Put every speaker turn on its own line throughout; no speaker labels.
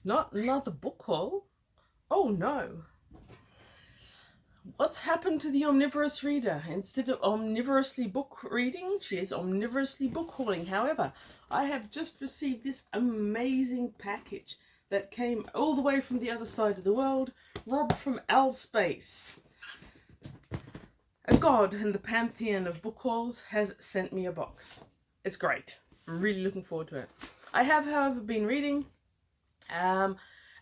Not another book haul. Oh no. What's happened to the omnivorous reader? Instead of omnivorously book reading, she is omnivorously book hauling. However, I have just received this amazing package that came all the way from the other side of the world. Rob from Alspace, a god in the pantheon of book hauls, has sent me a box. It's great. I'm really looking forward to it. I have, however, been reading, and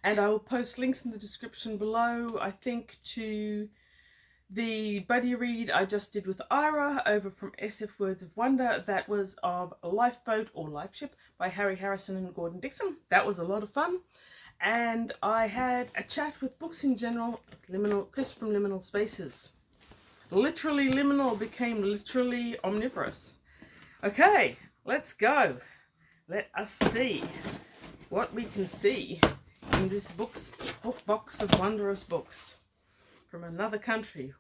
I will post links in the description below, I think, to the buddy read I just did with Ira over from SF Words of Wonder. That was of Lifeboat or Lifeship by Harry Harrison and Gordon Dixon. That was a lot of fun. And I had a chat with books in general with Chris from Liminal Spaces. Literally liminal became literally omnivorous. Okay, let's go. Let us see what we can see in this book box of wondrous books from another country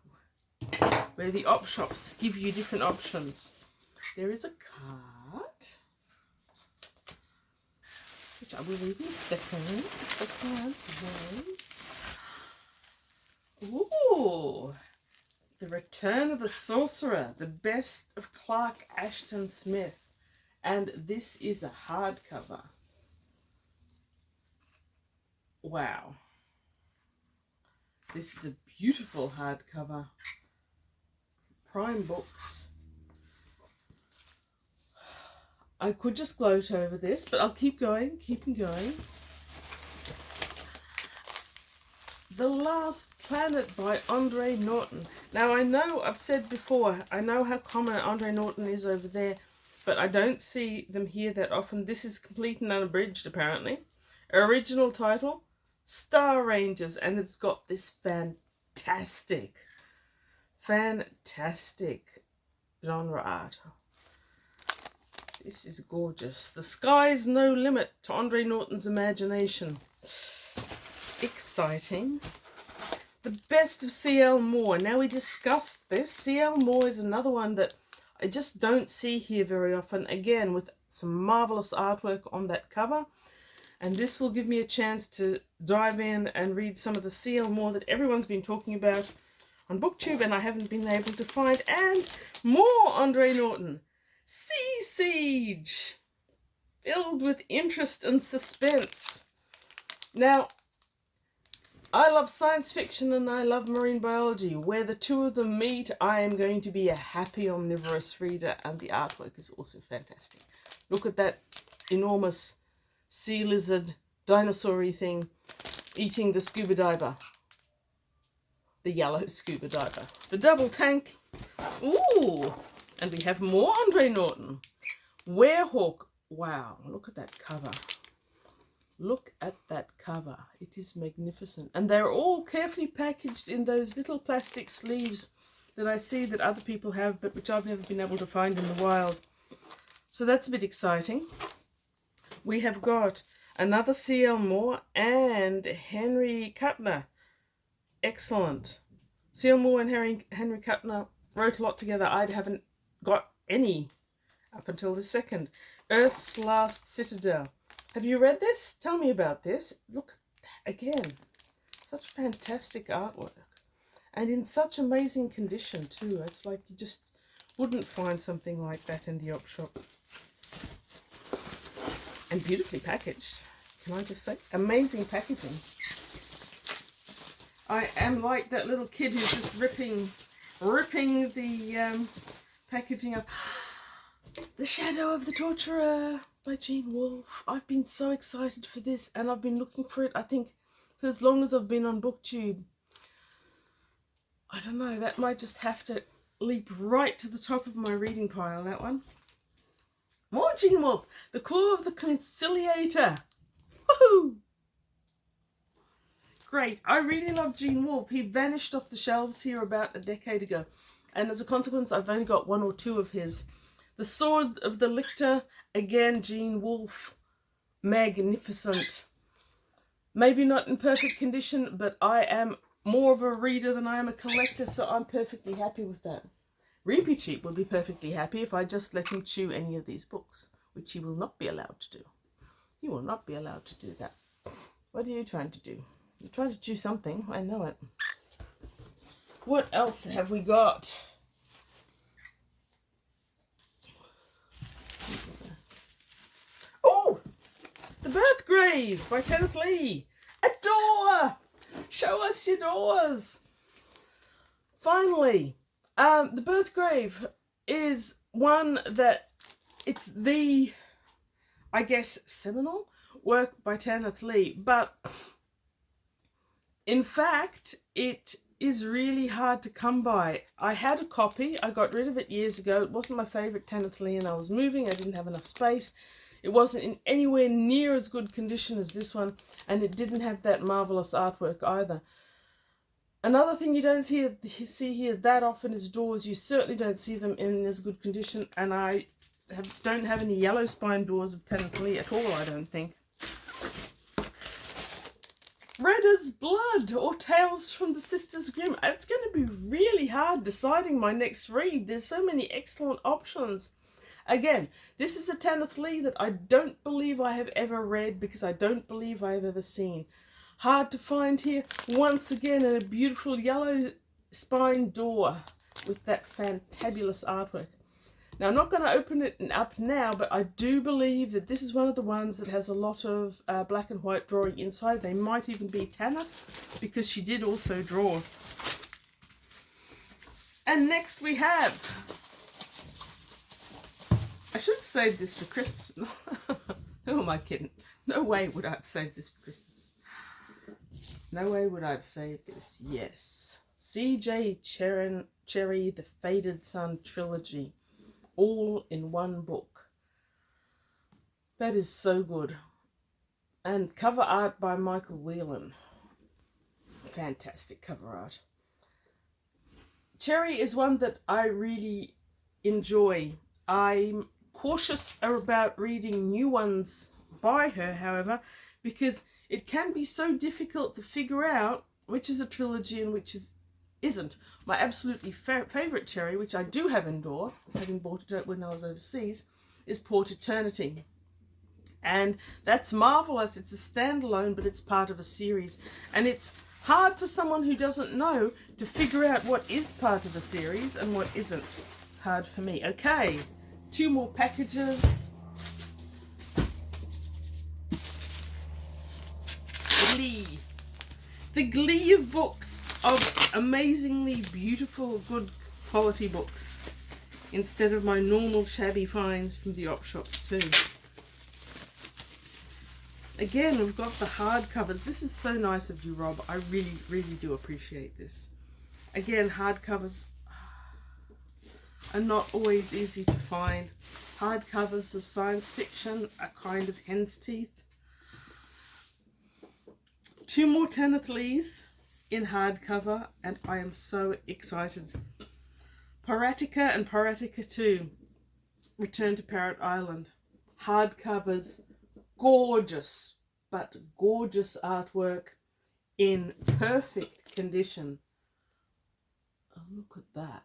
where the op shops give you different options. There is a card, which I will read in a second. It's a card. Ooh, The Return of the Sorcerer, the best of Clark Ashton Smith. And this is a hardcover. Wow. This is a beautiful hardcover. Prime Books. I could just gloat over this, but I'll keep going. The Last Planet by Andre Norton. Now, I know I've said before, I know how common Andre Norton is over there, but I don't see them here that often. This is complete and unabridged, apparently. Original title, Star Rangers, and it's got this fantastic genre art. This is gorgeous. The sky's no limit to Andre Norton's imagination. Exciting. The best of C.L. Moore. Now, we discussed this. C.L. Moore is another one that I just don't see here very often. Again, with some marvelous artwork on that cover. And this will give me a chance to dive in and read some of the C.L. Moore that everyone's been talking about on BookTube and I haven't been able to find. And more Andre Norton. Sea Siege. Filled with interest and suspense. Now, I love science fiction and I love marine biology. Where the two of them meet, I am going to be a happy omnivorous reader, and the artwork is also fantastic. Look at that enormous sea lizard, dinosaur-y thing, eating the scuba diver. The yellow scuba diver. The double tank. Ooh! And we have more Andre Norton. Werehawk. Wow, look at that cover. Look at that cover. It is magnificent. And they're all carefully packaged in those little plastic sleeves that I see that other people have, but which I've never been able to find in the wild. So that's a bit exciting. We have got another C.L. Moore and Henry Kuttner. Excellent. C.L. Moore and Henry Kuttner wrote a lot together. I haven't got any up until this second. Earth's Last Citadel. Have you read this? Tell me about this. Look, again, such fantastic artwork. And in such amazing condition, too. It's like you just wouldn't find something like that in the op shop. And beautifully packaged. Can I just say? Amazing packaging. I am like that little kid who's just ripping the packaging up. The Shadow of the Torturer by Gene Wolfe. I've been so excited for this, and I've been looking for it, I think, for as long as I've been on BookTube. I don't know, that might just have to leap right to the top of my reading pile, that one. More Gene Wolfe. The Claw of the Conciliator. Woohoo! Great. I really love Gene Wolfe. He vanished off the shelves here about a decade ago. And as a consequence, I've only got one or two of his. The Sword of the Lictor, again, Gene Wolfe. Magnificent. Maybe not in perfect condition, but I am more of a reader than I am a collector, so I'm perfectly happy with that. Reepicheep would be perfectly happy if I just let him chew any of these books, which he will not be allowed to do. He will not be allowed to do that. What are you trying to do? You're trying to do something. I know it. What else have we got? Oh! The Birth Grave by Kenneth Lee. A door! Show us your doors. Finally, The Birth Grave is one that it's the, I guess, seminal work by Kenneth Lee, but in fact, it is really hard to come by. I had a copy. I got rid of it years ago. It wasn't my favourite Kenneth Lee, and I was moving. I didn't have enough space. It wasn't in anywhere near as good condition as this one, and it didn't have that marvellous artwork either. Another thing you don't see here that often is doors. You certainly don't see them in as good condition, and I don't have any yellow spine doors of Kenneth Lee at all, I don't think. Red as Blood or Tales from the Sisters Grimm. It's going to be really hard deciding my next read. There's so many excellent options. Again, this is a Kenneth Lee that I don't believe I have ever read because I don't believe I have ever seen. Hard to find here. Once again, in a beautiful yellow spine door with that fantabulous artwork. Now, I'm not going to open it up now, but I do believe that this is one of the ones that has a lot of black and white drawing inside. They might even be Tanith's, because she did also draw. And next we have... I should have saved this for Christmas. Who am I kidding? No way would I have saved this for Christmas. No way would I have saved this. Yes. C.J. Cherryh, The Faded Sun Trilogy. All in one book. That is so good. And cover art by Michael Whelan. Fantastic cover art. Cherryh is one that I really enjoy. I'm cautious about reading new ones by her, however, because it can be so difficult to figure out which is a trilogy and which isn't. My absolutely favourite Cherryh, which I do have in door, having bought it when I was overseas, is Port Eternity. And that's marvellous. It's a standalone, but it's part of a series. And it's hard for someone who doesn't know to figure out what is part of a series and what isn't. It's hard for me. Okay, 2 more packages. Glee. The Glee of books. Of amazingly beautiful, good quality books, instead of my normal shabby finds from the op shops too. Again, we've got the hardcovers. This is so nice of you, Rob. I really, really do appreciate this. Again, hardcovers are not always easy to find. Hardcovers of science fiction are kind of hen's teeth. 2 more Kenneth Lees in hardcover, and I am so excited. Piratica and Piratica 2, Return to Parrot Island. Hardcovers, gorgeous, but gorgeous artwork in perfect condition. Oh, look at that.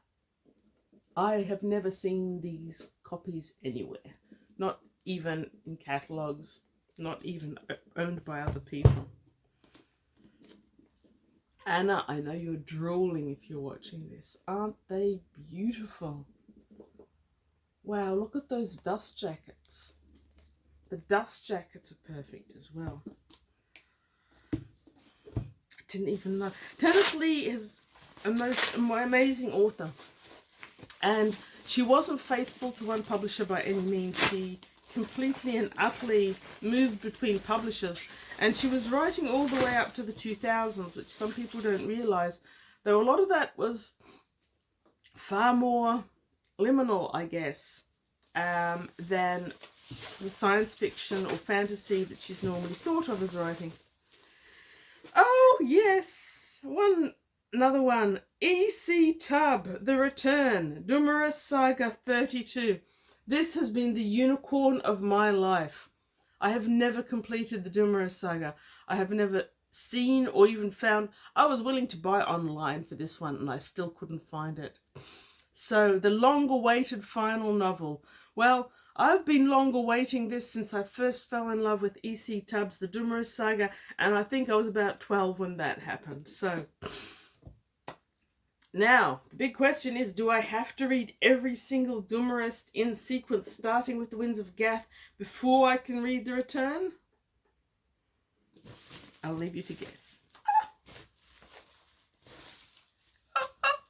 I have never seen these copies anywhere. Not even in catalogues, not even owned by other people. Anna, I know you're drooling if you're watching this. Aren't they beautiful? Wow, look at those dust jackets. The dust jackets are perfect as well. I didn't even know. Kenneth Lee is an amazing author. And she wasn't faithful to one publisher by any means. She completely and utterly moved between publishers, and she was writing all the way up to the 2000s, which some people don't realise, though a lot of that was far more liminal, I guess, than the science fiction or fantasy that she's normally thought of as writing. Oh yes, another one, E.C. Tubb, The Return, Dumaris Saga 32. This has been the unicorn of my life. I have never completed the Dumaris Saga. I have never seen or even found. I was willing to buy online for this one and I still couldn't find it. So the long-awaited final novel. Well, I've been long-awaiting this since I first fell in love with E.C. Tubbs' The Dumarist Saga, and I think I was about 12 when that happened. So now, the big question is, do I have to read every single Dumarist in sequence, starting with The Winds of Gath, before I can read The Return? I'll leave you to guess.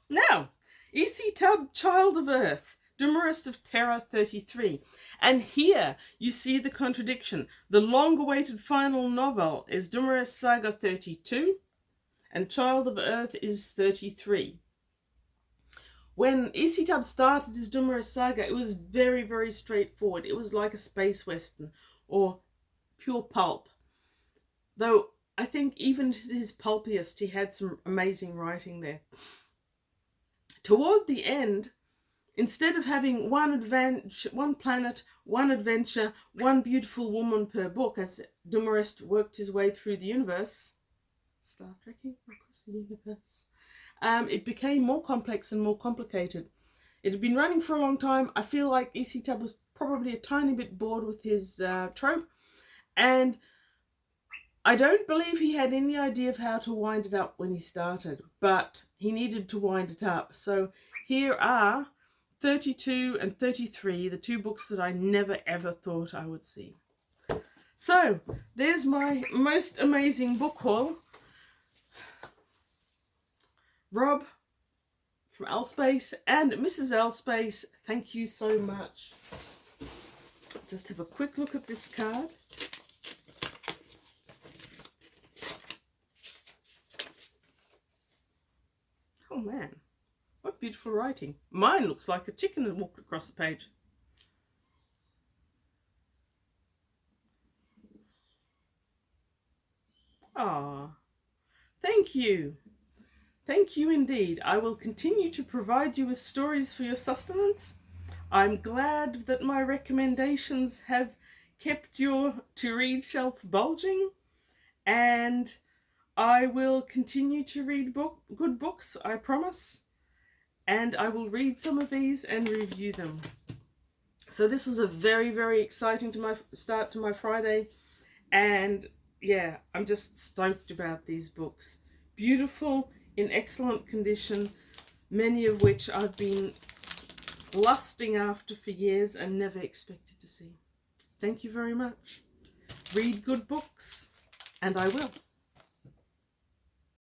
Now, E.C. Tubb, Child of Earth, Dumarist of Terror 33. And here you see the contradiction. The long-awaited final novel is Dumarist Saga 32, and Child of Earth is 33. When E.C. Tubb started his Dumarist Saga, it was very, very straightforward. It was like a space western or pure pulp. Though I think even his pulpiest, he had some amazing writing there. Toward the end, instead of having one planet, one adventure, one beautiful woman per book, as Dumarist worked his way through the universe, Star Trekking across the universe, it became more complex and more complicated. It had been running for a long time. I feel like E.C. Tubb was probably a tiny bit bored with his trope, and I don't believe he had any idea of how to wind it up when he started, but he needed to wind it up. So here are 32 and 33, the two books that I never ever thought I would see. So there's my most amazing book haul. Rob from Elspace and Mrs. Elspace, thank you so much. Just have a quick look at this card. Oh man, what beautiful writing. Mine looks like a chicken that walked across the page. Ah, thank you. Thank you indeed. I will continue to provide you with stories for your sustenance. I'm glad that my recommendations have kept your to-read shelf bulging, and I will continue to read good books, I promise, and I will read some of these and review them. So this was a very, very exciting start to my Friday, and yeah, I'm just stoked about these books. Beautiful, in excellent condition, many of which I've been lusting after for years and never expected to see. Thank you very much. Read good books, and I will.